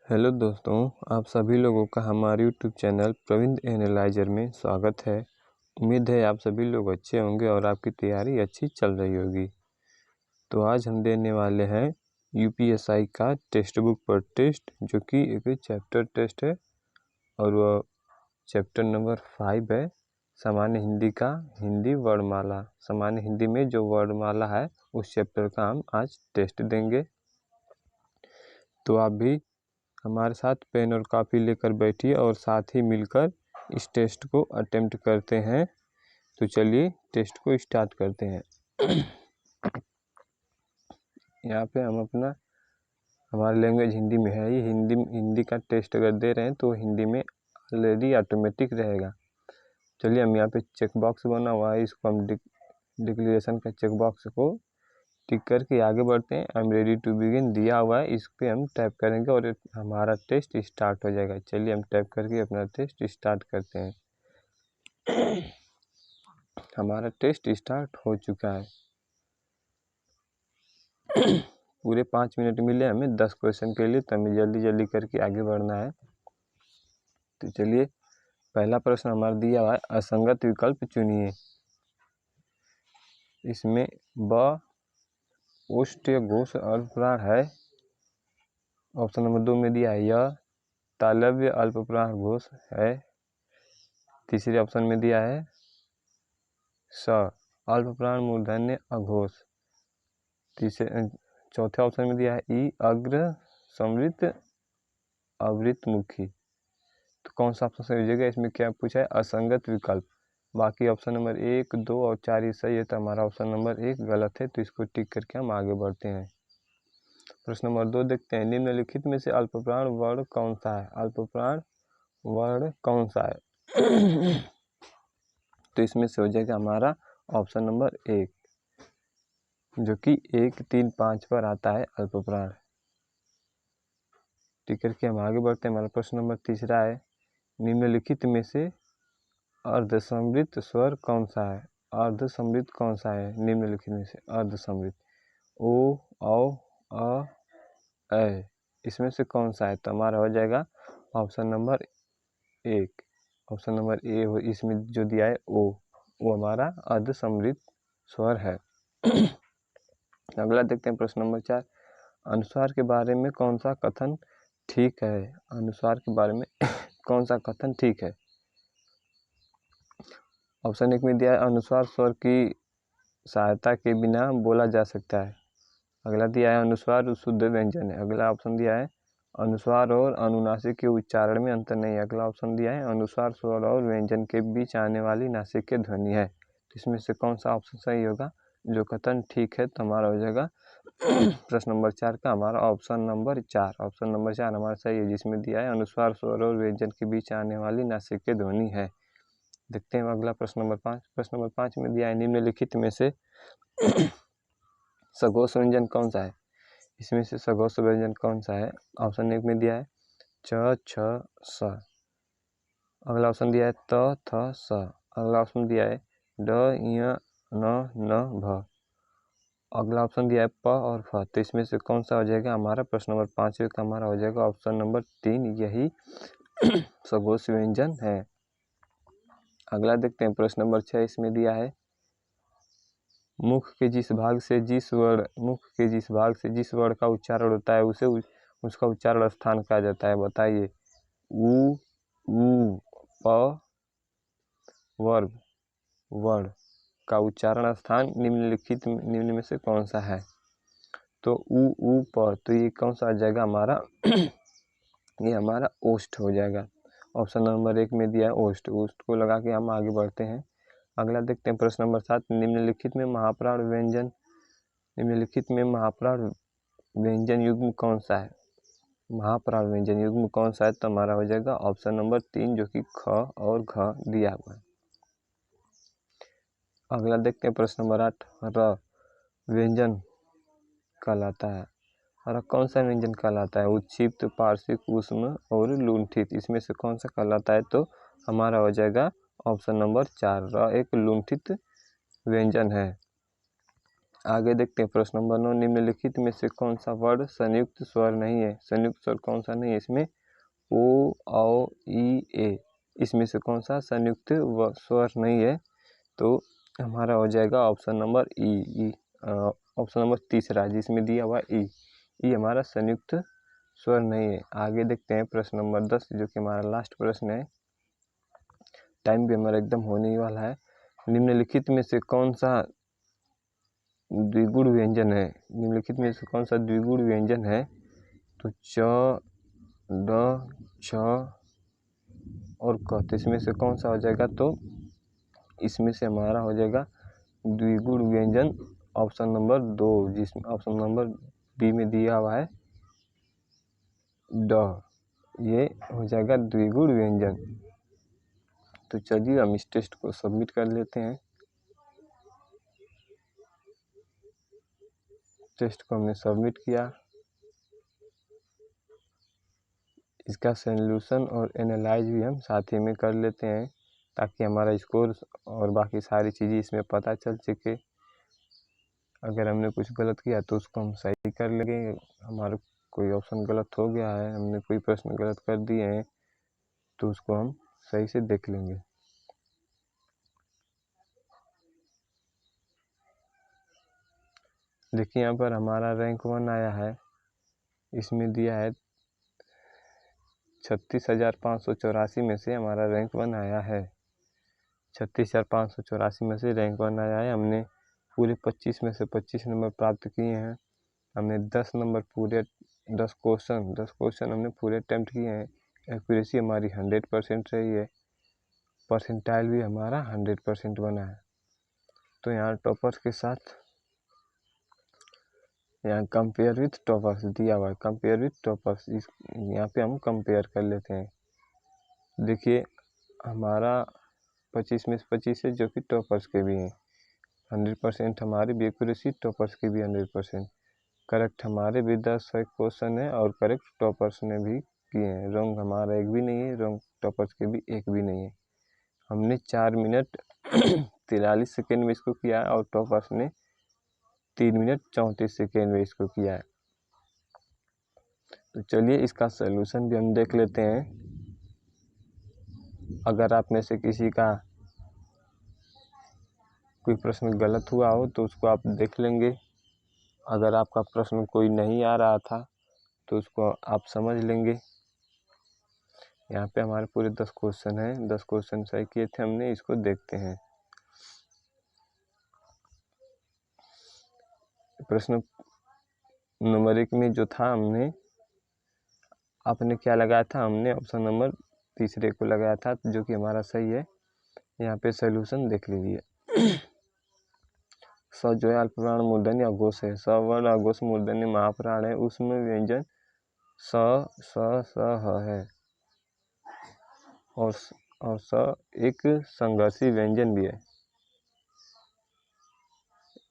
Hello दोस्तों, आप सभी लोगों का हमारे यूट्यूब चैनल प्रवीण एनालाइजर में स्वागत है। उम्मीद है आप सभी लोग अच्छे होंगे और आपकी तैयारी अच्छी चल रही होगी। तो आज हम देने वाले हैं यूपीएसआई का टेक्स्ट बुक पर टेस्ट, जो कि एक चैप्टर टेस्ट है और वह चैप्टर नंबर 5 है। सामान्य हिंदी का हिंदी वर्णमाला। सामान्य हिंदी में जो वर्णमाला है उस चैप्टर का हम आज टेस्ट देंगे। तो आप भी हमारे साथ पेन और कॉपी लेकर बैठिए और साथ ही मिलकर इस टेस्ट को अटेम्प्ट करते हैं। तो चलिए टेस्ट को स्टार्ट करते हैं। यहाँ पे हम हमारा लैंग्वेज हिंदी में है। ये हिंदी का टेस्ट अगर दे रहे हैं तो हिंदी में ऑलरेडी ऑटोमेटिक रहेगा। चलिए हम यहाँ पे चेक बॉक्स बना हुआ है, इसको हम डिक्लेरेशन का चेक बॉक्स को टिक करके आगे बढ़ते हैं। I am ready to begin दिया हुआ है, इस पर हम टैप करेंगे और हमारा टेस्ट स्टार्ट हो जाएगा। चलिए हम टैप करके अपना टेस्ट स्टार्ट करते हैं। हमारा टेस्ट स्टार्ट हो चुका है। पूरे 5 मिनट मिले हमें 10 क्वेश्चन के लिए, तो हमें जल्दी जल्दी करके आगे बढ़ना है। तो चलिए पहला प्रश्न हमारा दिया हुआ है, असंगत विकल्प चुनिए। इसमें ब ओष्ठ घोष अल्पप्राण है। ऑप्शन नंबर 2 में दिया है यह तालव्य अल्पप्राण घोष है। तीसरे ऑप्शन में दिया है स अल्पप्राण मूर्धन्य अघोष। चौथे ऑप्शन में दिया है ई अग्र समृत अवृतमुखी। तो कौन सा ऑप्शन सही हो जाएगा? इसमें क्या पूछा है? असंगत विकल्प। बाकी ऑप्शन नंबर 1, 2 और 4 ही सही है, तो हमारा ऑप्शन नंबर 1 गलत है। तो इसको टिक करके हम आगे बढ़ते हैं। प्रश्न नंबर 2 देखते हैं, निम्नलिखित में से अल्पप्राण वर्ण कौन सा है? अल्पप्राण वर्ण कौन सा है? तो इसमें से हो जाएगा हमारा ऑप्शन नंबर 1, जो कि 1, 3, 5 पर आता है अल्पप्राण। टिक करके हम आगे बढ़ते हैं। हमारा प्रश्न नंबर 3 है, निम्नलिखित में से अर्धसमृत स्वर कौन सा है? अर्धसमृत कौन सा है निम्नलिखित में से? अर्धसमृत ओ, औ, अ, ऐ। इसमें से कौन सा है? तो हमारा हो जाएगा option number 1। Option number A हो, इसमें जो दिया है ओ, वो हमारा अर्धसमृत स्वर है। अगला देखते हैं प्रश्न नंबर 4, अनुस्वार के बारे में कौन सा कथन ठीक है? अनुस्वार के बारे में कौन सा कथन ठीक है? ऑप्शन 1 में दिया है अनुस्वार स्वर की सहायता के बिना बोला जा सकता है। अगला दिया है अनुस्वार शुद्ध व्यंजन है। अगला ऑप्शन दिया है अनुस्वार और अनुनासिक के उच्चारण में अंतर नहीं है। अगला ऑप्शन दिया है अनुस्वार स्वर और व्यंजन के बीच आने वाली नासिक ध्वनि है। तो इसमें से कौन सा ऑप्शन सही होगा? जो कथन ठीक है तो हमारा हो जाएगा प्रश्न नंबर 4 का हमारा ऑप्शन नंबर 4। ऑप्शन नंबर 4 हमारा सही है, जिसमें दिया है अनुस्वार स्वर और व्यंजन के बीच आने वाली नासिक ध्वनि है। देखते हैं अगला प्रश्न नंबर 5। प्रश्न नंबर 5 में दिया है निम्नलिखित में से सघोष व्यंजन कौन सा है? इसमें से सघोष व्यंजन कौन सा है? ऑप्शन 1 में दिया है च, छ, स। अगला ऑप्शन दिया है त, थ, स। अगला ऑप्शन दिया है ड, य, न, भ। अगला ऑप्शन दिया है प और फ। तो इसमें से कौन सा हो जाएगा? हमारा प्रश्न नंबर 5 का हमारा हो जाएगा ऑप्शन नंबर 3, यही सघोष व्यंजन है। अगला देखते हैं प्रश्न नंबर 6। इसमें दिया है मुख के जिस भाग से जिस वर्ण का उच्चारण होता है उसे उसका उच्चारण स्थान कहा जाता है। बताइए। उ, प वर्ण का उच्चारण स्थान निम्न में से कौन सा है? तो उ, प, तो ये कौन सा आ जाएगा हमारा? ये हमारा ओष्ठ हो जाएगा। ऑप्शन नंबर 1 में दिया है ओष्ठ। ओष्ठ को लगा के हम आगे बढ़ते हैं। अगला देखते हैं प्रश्न नंबर 7, निम्नलिखित में महाप्राण व्यंजन युग्म कौन सा है? महाप्राण व्यंजन युग्म कौन सा है? तो हमारा हो जाएगा ऑप्शन नंबर 3, जो कि ख और घ दिया हुआ है। अगला देखते हैं प्रश्न नंबर 8, र व्यंजन कहलाता है। र कौन सा व्यंजन कहलाता है? उच्छिप्त, पार्श्विक, ऊष्म और लुंठित। इसमें से कौन सा कहलाता है? तो हमारा हो जाएगा ऑप्शन नंबर 4, र एक लुंठित व्यंजन है। आगे देखते हैं प्रश्न नंबर 9, निम्नलिखित में से कौन सा वर्ण संयुक्त स्वर नहीं है। संयुक्त स्वर कौन सा नहीं है इसमें? ओ, औ, ई, ए, इसमें से कौन सा संयुक्त स्वर नहीं है? तो हमारा हो जाएगा ऑप्शन नंबर ई, ऑप्शन नंबर तीसरा जिसमें दिया हुआ ई हमारा संयुक्त स्वर नहीं है। आगे देखते हैं प्रश्न नंबर 10 जो कि हमारा लास्ट प्रश्न है। टाइम भी हमारा एकदम होने ही वाला है। निम्नलिखित में से कौन सा द्विगुण व्यंजन है? निम्नलिखित में से कौन सा द्विगुण व्यंजन है? तो च, ड, छ और क, तो इसमें से कौन सा हो जाएगा? तो इसमें से हमारा हो जाएगा द्विगुण व्यंजन ऑप्शन नंबर 2, जिसमें ऑप्शन नंबर बी में दिया हुआ है ड, ये हो जाएगा द्विगुण व्यंजन। तो चलिए हम इस टेस्ट को सबमिट कर लेते हैं। टेस्ट को हमने सबमिट किया। इसका सॉल्यूशन और एनालाइज भी हम साथ ही में कर लेते हैं ताकि हमारा स्कोर और बाकी सारी चीज़ें इसमें पता चल सके। अगर हमने कुछ गलत किया तो उसको हम सही कर लेंगे। हमारा कोई ऑप्शन गलत हो गया है, हमने कोई प्रश्न गलत कर दिए हैं तो उसको हम सही से देख लेंगे। देखिए यहाँ पर हमारा रैंक 1 आया है, इसमें दिया है 36,584 में से हमारा रैंक 1 आया है। 36,584 में से रैंक 1 आया है। हमने पूरे 25 में से 25 नंबर प्राप्त किए हैं। हमने 10 नंबर पूरे 10 क्वेश्चन हमने पूरे अटैम्प्ट किए हैं। एक्यूरेसी हमारी 100% रही है। परसेंटाइल भी हमारा 100% बना है। तो यहाँ टॉपर्स के साथ यहाँ कंपेयर विथ टॉपर्स दिया हुआ है, कंपेयर विथ टॉपर्स, इस यहाँ पे हम कंपेयर कर लेते हैं। देखिए हमारा 25 में से 25 है जो कि टॉपर्स के भी हैं। 100% हमारी भी एक्यूरेसी, टॉपर्स की भी 100%। करेक्ट हमारे भी 10 क्वेश्चन है और करेक्ट टॉपर्स ने भी किए हैं। रॉन्ग हमारा एक भी नहीं है, रॉन्ग टॉपर्स के भी एक भी नहीं है। हमने 4 मिनट 43 सेकेंड में इसको किया है और टॉपर्स ने 3 मिनट 34 सेकेंड में इसको किया है। तो चलिए इसका सलूशन भी हम देख लेते हैं। अगर आप में से किसी का कोई प्रश्न गलत हुआ हो तो उसको आप देख लेंगे। अगर आपका प्रश्न कोई नहीं आ रहा था तो उसको आप समझ लेंगे। यहाँ पे हमारे पूरे 10 क्वेश्चन हैं, 10 क्वेश्चन सही किए थे हमने। इसको देखते हैं। प्रश्न नंबर 1 में जो था आपने क्या लगाया था? हमने ऑप्शन नंबर तीसरे को लगाया था जो कि हमारा सही है। यहाँ पे सॉल्यूशन देख लीजिए। स जो है अल्पप्राण मूर्धन्य अघोष है। स वर्ण अघोष मूर्धन्य महाप्राण है। उसमें व्यंजन स ह है और स एक संघर्षी व्यंजन भी है।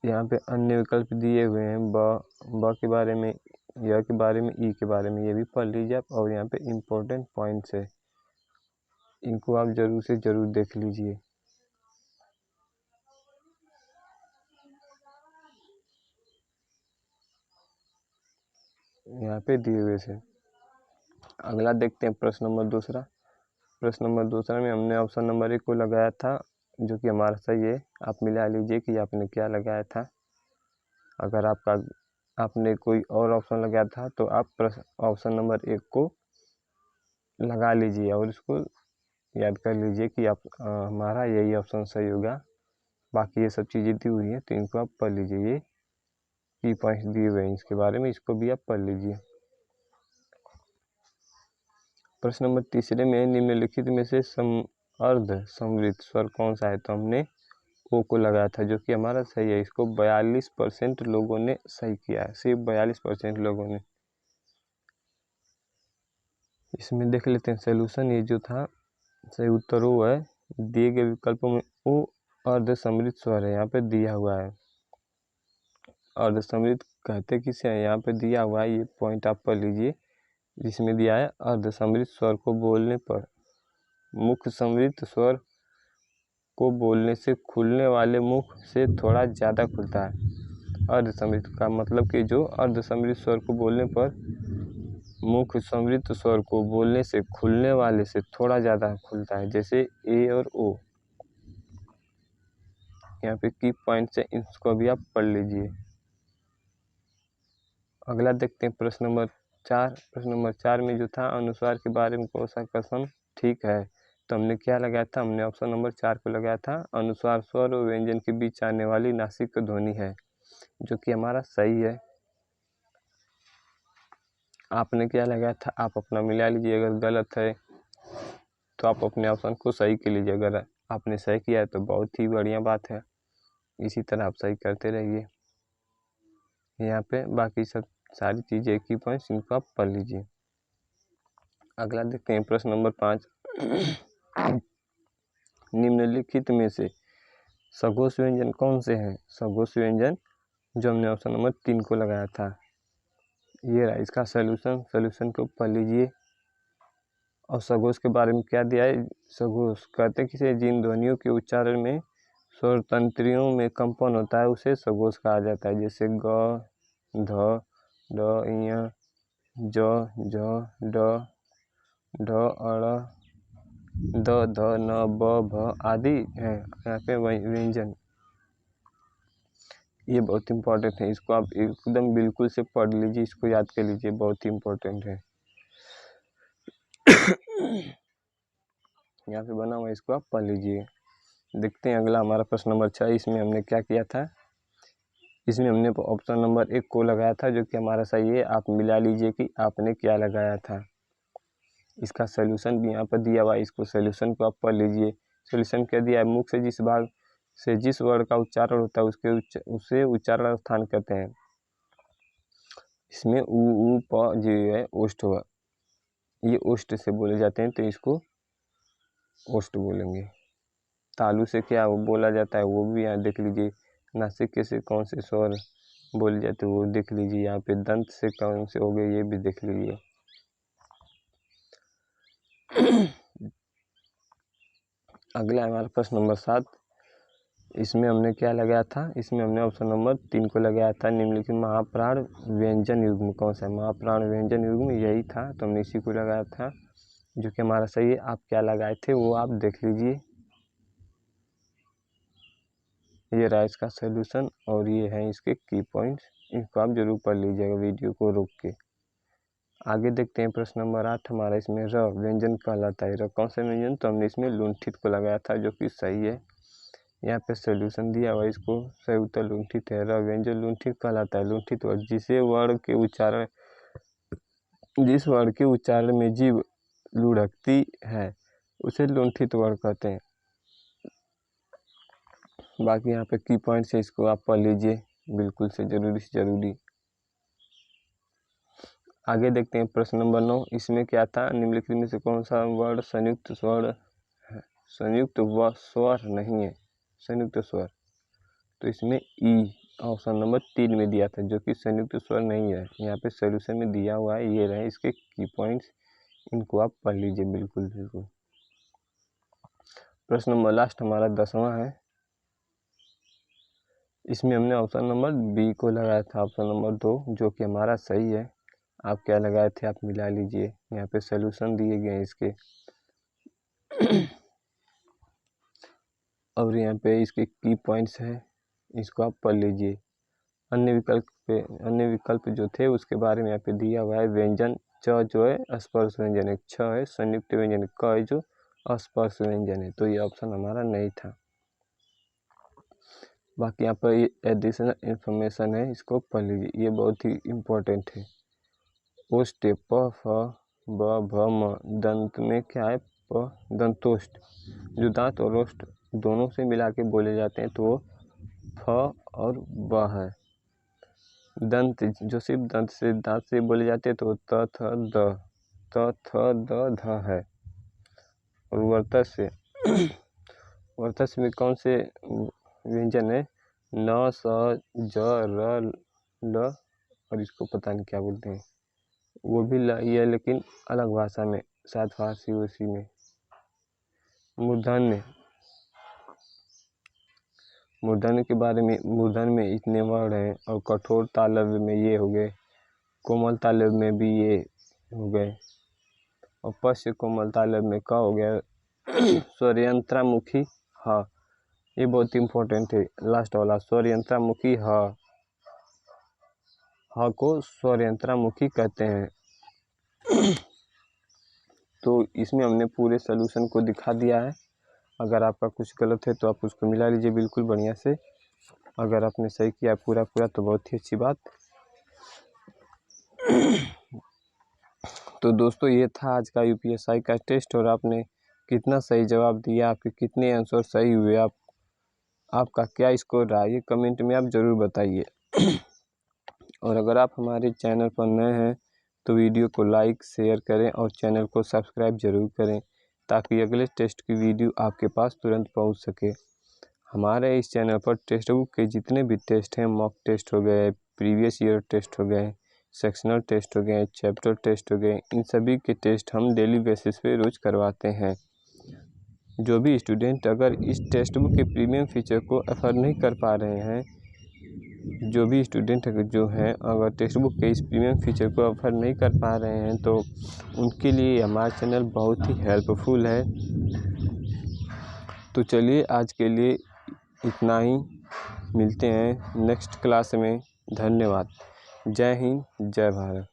यहाँ पे अन्य विकल्प दिए हुए हैं। ब के बारे में, य के बारे में, ई के बारे में, ये भी पढ़ लीजिए आप। और यहाँ पे इम्पोर्टेंट पॉइंट्स है, इनको आप जरूर से जरूर देख लीजिए। यहाँ पे दिए हुए से। अगला देखते हैं प्रश्न नंबर दूसरा। प्रश्न नंबर दूसरा में हमने ऑप्शन नंबर 1 को लगाया था जो कि हमारा सही है। आप मिला लीजिए कि आपने क्या लगाया था। अगर आपने कोई और ऑप्शन लगाया था तो आप ऑप्शन नंबर 1 को लगा लीजिए और इसको याद कर लीजिए कि हमारा यही ऑप्शन सही होगा। बाकी ये सब चीज़ें दी हुई हैं तो इनको आप पढ़ लीजिए। ये की पॉइंट्स दिए हुए हैं इसके बारे में, इसको भी आप पढ़ लीजिए। प्रश्न नंबर तीसरे में निम्नलिखित में से अर्ध समृद्ध स्वर कौन सा है? तो हमने ओ को लगाया था जो कि हमारा सही है। इसको 42% लोगों ने सही किया है, सिर्फ 42% लोगों ने। इसमें देख लेते हैं सॉल्यूशन। ये जो था सही उत्तर वो है। दिए गए विकल्पों में ओ अर्ध समृद्ध स्वर है, यहाँ पे दिया हुआ है। अर्ध समृद्ध कहते किसे हैं? यहाँ पे दिया हुआ है, ये पॉइंट आप पढ़ लीजिए जिसमें दिया है अर्ध समृद्ध स्वर को बोलने पर मुख्य समृद्ध स्वर को बोलने से खुलने वाले मुख से थोड़ा ज़्यादा खुलता है। अर्धसमृद्ध का मतलब कि जो अर्धसमृद्ध स्वर को बोलने पर मुख्य समृद्ध स्वर को बोलने से खुलने वाले से थोड़ा ज़्यादा खुलता है, जैसे ए और ओ। यहाँ पे की पॉइंट है, इसको भी आप पढ़ लीजिए। अगला देखते हैं प्रश्न नंबर 4। प्रश्न नंबर 4 में जो था अनुस्वार के बारे में कौन सा कथन ठीक है, तो हमने क्या लगाया था, हमने ऑप्शन नंबर 4 को लगाया था। अनुस्वार स्वर और व्यंजन के बीच आने वाली नासिक ध्वनि है, जो कि हमारा सही है। आपने क्या लगाया था, आप अपना मिला लीजिए। अगर गलत है तो आप अपने ऑप्शन को सही कर लीजिए। अगर आपने सही किया है तो बहुत ही बढ़िया बात है, इसी तरह आप सही करते रहिए। यहाँ पे बाकी सब सारी चीज़ें एक ही पॉइंट्स, इनको आप पढ़ लीजिए। अगला देखते हैं प्रश्न नंबर 5। निम्नलिखित में से सघोष व्यंजन कौन से हैं? सघोष व्यंजन जो हमने ऑप्शन नंबर 3 को लगाया था, ये रहा इसका सॉल्यूशन को पढ़ लीजिए। और सघोष के बारे में क्या दिया है, सघोष कहते हैं किसी जिन ध्वनियों के उच्चारण में स्वर तंत्रियों में कंपन होता है उसे सघोष कहा जाता है, जैसे ग, ध, ड, य, ज, झ, ड, ढ, अड़, द, ध, न, ब, भ आदि है यहाँ पे व्यंजन। ये बहुत इंपॉर्टेंट है, इसको आप एकदम बिल्कुल से पढ़ लीजिए, इसको याद कर लीजिए, बहुत ही इंपॉर्टेंट है। यहाँ पे बना हुआ, इसको आप पढ़ लीजिए। देखते हैं अगला हमारा प्रश्न नंबर 6। इसमें हमने क्या किया था, इसमें हमने ऑप्शन नंबर 1 को लगाया था, जो कि हमारा सही है। आप मिला लीजिए कि आपने क्या लगाया था। इसका सोल्यूशन भी यहाँ पर दिया हुआ है, इसको सोल्यूशन को आप पढ़ लीजिए। सोल्यूशन क्या दिया है, मुख से जिस भाग से जिस वर्ण का उच्चारण होता है उसे उच्चारण स्थान कहते हैं। इसमें उ प जो है ओष्ठ हुआ, ये ओष्ठ से बोले जाते हैं, तो इसको ओष्ठ बोलेंगे। तालु से क्या वो बोला जाता है, वो भी यहाँ देख लीजिए। नासिक से कौन से स्वर बोले जाते हैं वो देख लीजिए। यहाँ पे दंत से कौन से हो गए, ये भी देख लीजिए। अगला हमारा प्रश्न नंबर 7। इसमें हमने क्या लगाया था, इसमें हमने ऑप्शन नंबर 3 को लगाया था। निम्नलिखित महाप्राण व्यंजन युग्म कौन सा है? महाप्राण व्यंजन युग्म यही था, तो हमने इसी को लगाया था, जो कि हमारा सही है। आप क्या लगाए थे वो आप देख लीजिए। ये रहा इसका सोल्यूशन और ये है इसके की पॉइंट्स, इनको आप जरूर पढ़ लीजिएगा वीडियो को रोक के। आगे देखते हैं प्रश्न नंबर 8 हमारा। इसमें र व्यंजन कहलाता है। र कौन सा व्यंजन? तो हमने इसमें लुंठित को लगाया था, जो कि सही है। यहाँ पे सोल्यूशन दिया हुआ, इसको सही उत्तर लुंठित है। र व्यंजन लुंठित कहलाता है। लुंठित वर्ड जिस वर्ण के उच्चारण में जीभ लुढ़कती है उसे लुंठित वर्ण कहते हैं। बाकी यहाँ पे की पॉइंट्स है, इसको आप पढ़ लीजिए बिल्कुल से जरूरी। आगे देखते हैं प्रश्न नंबर 9। इसमें क्या था, निम्नलिखित में से कौन सा वर्ण संयुक्त स्वर है? संयुक्त व स्वर नहीं है, संयुक्त स्वर। तो इसमें ई ऑप्शन नंबर 3 में दिया था, जो कि संयुक्त स्वर नहीं है। यहाँ पे सोल्यूशन में दिया हुआ है, ये रहे इसके की पॉइंट्स, इनको आप पढ़ लीजिए बिल्कुल। प्रश्न नंबर लास्ट हमारा 10वां है। इसमें हमने ऑप्शन नंबर बी को लगाया था, ऑप्शन नंबर 2, जो कि हमारा सही है। आप क्या लगाए थे आप मिला लीजिए, यहाँ पे सोल्यूशन दिए गए हैं इसके। और यहाँ पे इसके की पॉइंट्स है, इसको आप पढ़ लीजिए। अन्य विकल्प जो थे उसके बारे में यहाँ पे दिया हुआ है। व्यंजन च जो है स्पर्श व्यंजन है, छ है संयुक्त व्यंजन है, क है जो अस्पर्श व्यंजन है, तो ये ऑप्शन हमारा नहीं था। बाकी यहाँ पर एडिशनल इंफॉर्मेशन है, इसको पढ़ लीजिए, ये बहुत ही इम्पोर्टेंट है। ओष्ठ प फ ब भ म, दंत में क्या है प, दंतोष्ठ। जो दांत और ओष्ठ दोनों से मिला के बोले जाते हैं तो वो फ और ब है। दंत जो सिर्फ दांत से बोले जाते हैं तो त थ ध है। और वर्तस में कौन से व्यंजन है? न, स, ज, र, ल, और इसको पता नहीं क्या बोलते हैं, वो भी ही है लेकिन अलग भाषा में, शायद फारसी उसी में। मूर्धन्य मूर्धन्य के बारे में, मूर्धन्य में इतने वर्ण हैं, और कठोर तालव्य में ये हो गए, कोमल तालव्य में भी ये हो गए, और पश्य कोमल तालव्य में क हो गया। स्वरयंत्रामुखी ह, ये बहुत इंपॉर्टेंट है लास्ट वाला, स्वरयंत्रामुखी ह को स्वरयंत्रामुखी कहते हैं। तो इसमें हमने पूरे सॉल्यूशन को दिखा दिया है। अगर आपका कुछ गलत है तो आप उसको मिला लीजिए बिल्कुल बढ़िया से। अगर आपने सही किया पूरा तो बहुत ही अच्छी बात। तो दोस्तों ये था आज का यूपीएससी का टेस्ट, और आपने कितना सही जवाब दिया, आपके कितने आंसर सही हुए, आपका क्या स्कोर रहा, ये कमेंट में आप ज़रूर बताइए। और अगर आप हमारे चैनल पर नए हैं तो वीडियो को लाइक शेयर करें और चैनल को सब्सक्राइब जरूर करें, ताकि अगले टेस्ट की वीडियो आपके पास तुरंत पहुंच सके। हमारे इस चैनल पर टेक्स्ट बुक के जितने भी टेस्ट हैं, मॉक टेस्ट हो गए, प्रीवियस ईयर टेस्ट हो गए, सेक्शनल टेस्ट हो गए, चैप्टर टेस्ट हो गए, इन सभी के टेस्ट हम डेली बेसिस पे रोज़ करवाते हैं। जो भी स्टूडेंट अगर इस टेक्स्ट बुक के प्रीमियम फीचर को अफोर्ड नहीं कर पा रहे हैं, जो भी स्टूडेंट जो हैं अगर टेक्स्ट बुक के इस प्रीमियम फीचर को अफोर्ड नहीं कर पा रहे हैं, तो उनके लिए हमारा चैनल बहुत ही हेल्पफुल है। तो चलिए आज के लिए इतना ही, मिलते हैं नेक्स्ट क्लास में। धन्यवाद। जय हिंद, जय भारत।